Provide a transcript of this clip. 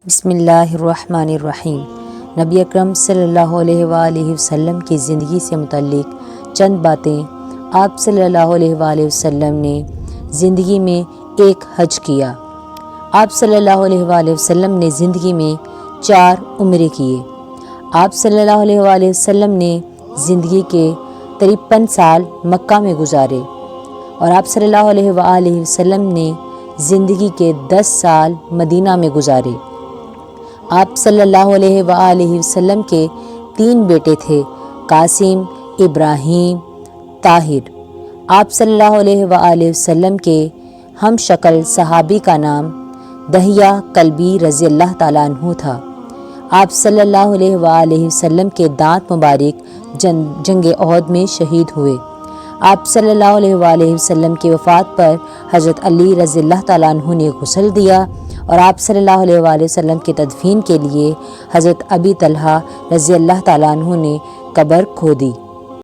بسم اللہ الرحمن الرحیم۔ نبی اکرم صلی اللہ علیہ وآلہ وسلم کی زندگی سے متعلق چند باتیں۔ آپ صلی اللہ علیہ وآلہ وسلم نے زندگی میں ایک حج کیا۔ آپ صلی اللہ علیہ وآلہ وسلم نے زندگی میں 4 عمرے کیے۔ آپ صلی اللہ علیہ وآلہ وسلم نے زندگی کے 53 سال مکہ میں گزارے، اور آپ صلی اللہ علیہ وآلہ وسلم نے زندگی کے 10 سال مدینہ میں گزارے۔ آپ صلی اللہ علیہ وآلہ وسلم کے 3 بیٹے تھے، قاسم، ابراہیم، طاہر۔ آپ صلی اللہ علیہ وآلہ وسلم کے ہم شکل صحابی کا نام دحیہ کلبی رضی اللہ تعالیٰ عنہ تھا۔ آپ صلی اللہ علیہ وآلہ وسلم کے دانت مبارک جنگ احد میں شہید ہوئے۔ آپ صلی اللہ علیہ وآلہ وسلم کی وفات پر حضرت علی رضی اللہ تعالیٰ عنہ نے غسل دیا، اور آپ صلی اللہ علیہ وآلہ وسلم کی تدفین کے لیے حضرت ابی طلحہ رضی اللہ تعالیٰ عنہ نے قبر کھودی۔